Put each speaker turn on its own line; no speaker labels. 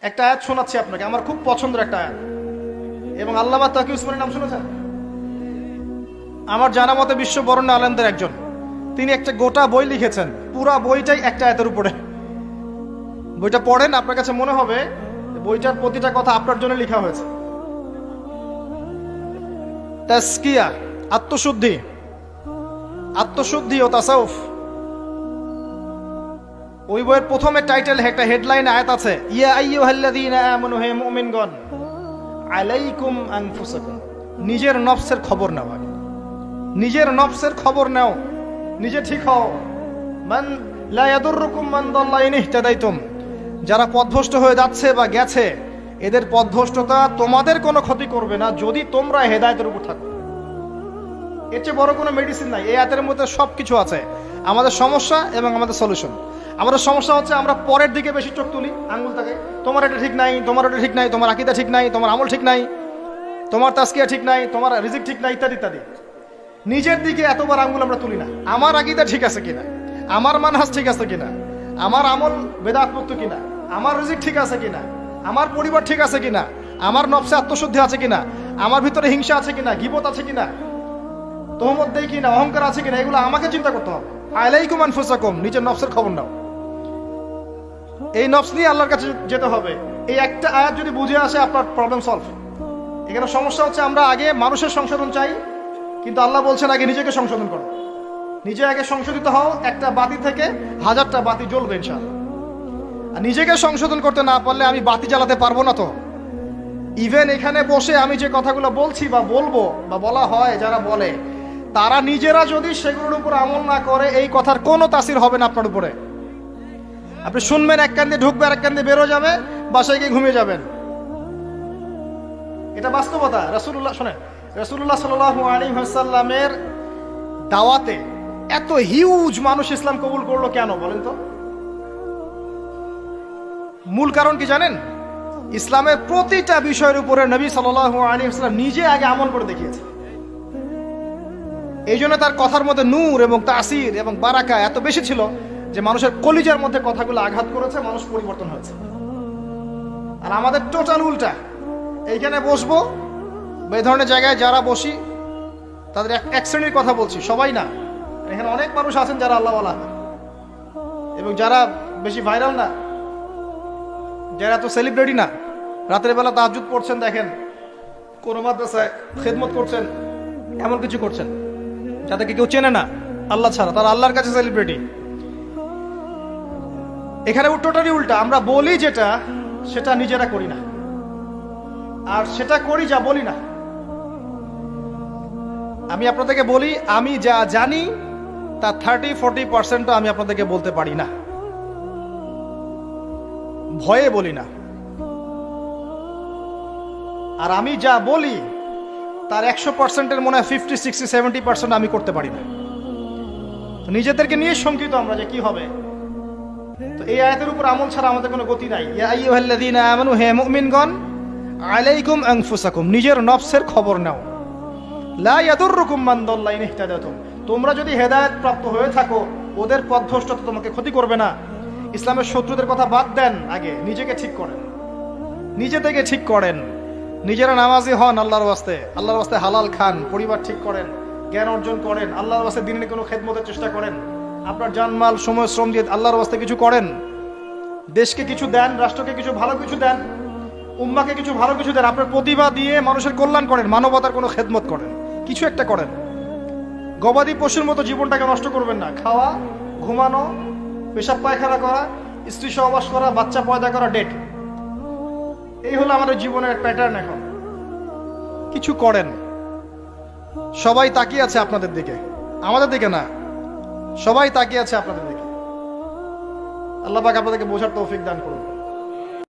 একটা আয়াত শোনাচ্ছি আপনাকে, আমার খুব পছন্দের একটা আয়াত। এবং আল্লামা তাকি উসমানীর নাম শুনেছেন? আমার জানা মতে বিশ্ব বরেণ্য আলেমদের একজন। তিনি একটা গোটা বই লিখেছেন, পুরা বইটাই একটা আয়াতের উপরে। বইটা পড়েন, আপনার কাছে মনে হবে বইটার প্রতিটা কথা আপনার জন্য লেখা হয়েছে। তাসকিয়া, আত্মশুদ্ধি, আত্মশুদ্ধি ও তাসাউফ। ওই বইয়ের প্রথমে টাইটেল, একটা হেডলাইন আয়াত আছে, ইয়া আইয়ুহাল্লাযীনা আমানু, হে মুমিনগণ, আলাইকুম আনফুসাকুম, নিজের নফসের খবর নাও। নিজের নফসের খবর নাও, নিজে ঠিক হও। মান লা ইয়াদুররুকুম মান দাল্লা ইন ইহতাদাইতুম, যারা পথভ্রষ্ট হয়ে যাচ্ছে বা গেছে, এদের পথভ্রষ্টতা তোমাদের কোনো ক্ষতি করবে না যদি তোমরা হেদায়েতের উপর থাকো। এর চেয়ে বড় কোনো মেডিসিন নাই। এই আয়াতের মধ্যে সব কিছু আছে, আমাদের সমস্যা এবং আমাদের সলিউশন। আমাদের সমস্যা হচ্ছে আমরা পরের দিকে বেশি চোখ তুলি, আঙ্গুল থাকে, তোমার এটা ঠিক নাই, তোমার এটা ঠিক নাই, তোমার আকীদা ঠিক নাই, তোমার আমল ঠিক নাই, তোমার তাসকিয়া ঠিক নাই, তোমার রিজিক ঠিক নাই, ইত্যাদি ইত্যাদি। নিজের দিকে এতবার আঙ্গুল আমরা তুলি না। আমার আকীদা ঠিক আছে কিনা, আমার মানহাজ ঠিক আছে কিনা, আমার আমল বেদাত মুক্ত কিনা, আমার রিজিক ঠিক আছে কিনা, আমার পরিবার ঠিক আছে কিনা, আমার নফসে আত্মশুদ্ধি আছে কিনা, আমার ভিতরে হিংসা আছে কিনা, গীবত আছে কিনা, তোহমত দেই কিনা, অহংকার আছে কিনা, এগুলো আমাকে চিন্তা করতে হবে। আলাইকুম আনফুসাকুম, নিজের নফসের খবর নাও। এই নফস নিয়ে আল্লাহর কাছে যেতে হবে। এই একটা আয়াত যদি বুঝে আসে, আপনার প্রবলেম সলভ। এখানে সমস্যা হচ্ছে আমরা আগে মানুষের সংশোধন চাই, কিন্তু আল্লাহ বলছেন আগে নিজেকে সংশোধন করো। নিজে আগে সংশোধিত হও, একটা বাতি থেকে 1000টা বাতি জ্বলবে ইনশাআল্লাহ। আর নিজেকে সংশোধন করতে না পারলে আমি বাতি জ্বালাতে পারবো না। তো ইভেন এখানে বসে আমি যে কথাগুলো বলছি বা বলবো বা বলা হয়, যারা বলে, তারা নিজেরা যদি সেগুলোর উপর আমল না করে, এই কথার কোনো তাসির হবে না আপনার উপরে। আপনি শুনবেন, এক কান দিয়ে ঢুকবে, আর এক কান দিয়ে বেরো যাবে, বাসায় গিয়ে ঘুমিয়ে যাবেন। এটা বাস্তবতা। রাসূলুল্লাহ, শোনেন, রাসূলুল্লাহ সাল্লাল্লাহু আলাইহি ওয়াসাল্লামের দাওয়াতে এত হিউজ মানুষ ইসলাম কবুল করলো কেন বলেন তো? মূল কারণ কি জানেন? ইসলামের প্রতিটা বিষয়ের উপরে নবী সাল্লাল্লাহু আলাইহি ওয়াসাল্লাম নিজে আগে আমল করে দেখিয়েছে। এই জন্য তার কথার মধ্যে নূর এবং তাসির এবং বারাকা এত বেশি ছিল যে মানুষের কলিজার মধ্যে কথাগুলো আঘাত করেছে, মানুষ পরিবর্তন হয়েছে। আর আমাদের টোটাল উল্টা। এইখানে বসবো, এই ধরনের জায়গায় যারা বসি তাদের এক শ্রেণীর কথা বলছি, সবাই না। এখানে অনেক মানুষ আছেন যারা আল্লাহওয়ালা এবং যারা বেশি ভাইরাল না, যারা এত সেলিব্রিটি না। রাতের বেলা তাহাজ্জুদ পড়ছেন, দেখেন কোন মাদ্রাসায় খেদমত করছেন, এমন কিছু করছেন যাদেরকে কেউ চেনে না আল্লাহ ছাড়া, তারা আল্লাহর কাছে সেলিব্রিটি। এখানে টোটালি উল্টা। আমরা বলি যেটা, সেটা নিজেরা করি না, আর সেটা করি যা বলি না। আমি আপনাদেরকে বলি, আমি যা জানি তা 30-40% আমি আপনাদেরকে বলতে পারি না, ভয়ে বলি না। আর আমি যা বলি তার 100%-এর মনে হয় 50-60-70% আমি করতে পারি না। নিজেদেরকে নিয়ে শঙ্কিত আমরা যে কি হবে। তো এই আয়াতের উপর আমল ছাড়া আমাদের কোনো গতি নাই। ইয়া আইয়ুহাল্লাযীনা আমানু, হে মুমিনগণ, আলাইকুম আনফুসাকুম, নিজের নফসের খবর নাও। লা ইয়াদুররুকুম মান দাল্লা ইন ইহতাদাতুম, তোমরা যদি হেদায়েত প্রাপ্ত হয়ে থাকো, ওদের পথভ্রষ্টতা তোমাকে ক্ষতি করবে না। ইসলামের শত্রুদের কথা বাদ দেন, আগে নিজেকে ঠিক করেন, নিজে থেকে ঠিক করেন। নিজেরা নামাজি হন আল্লাহর ওয়াস্তে, আল্লাহর ওয়াস্তে হালাল খান, পরিবার ঠিক করেন, জ্ঞান অর্জন করেন, আল্লাহর ওয়াস্তে দিনের কোনো খেদমতের চেষ্টা করেন, আপনার জানমাল সময় শ্রম দিয়ে আল্লাহর ওয়াস্তে কিছু করেন, দেশকে কিছু দেন, রাষ্ট্রকে কিছু ভালো কিছু দেন, উম্মাকে কিছু ভালো কিছু দেন, আপনার প্রতিভা দিয়ে মানুষের কল্যাণ করেন, মানবতার কোনো খেদমত করেন, কিছু একটা করেন। গবাদি পশুর মতো জীবনটাকে নষ্ট করবেন না। খাওয়া, ঘুমানো, পেশাব পায়খানা করা, স্ত্রী সহবাস করা, বাচ্চা পয়দা করা, ডেট, এই হলো আমাদের জীবনের প্যাটার্ন। এখন কিছু করেন। সবাই তাকিয়ে আছে আপনাদের দিকে, আমাদের দিকে না, সবাই তাকিয়ে আছে আপনাদের দিকে। আল্লাহ পাক আপনাদেরকে বোঝার তৌফিক দান করুন।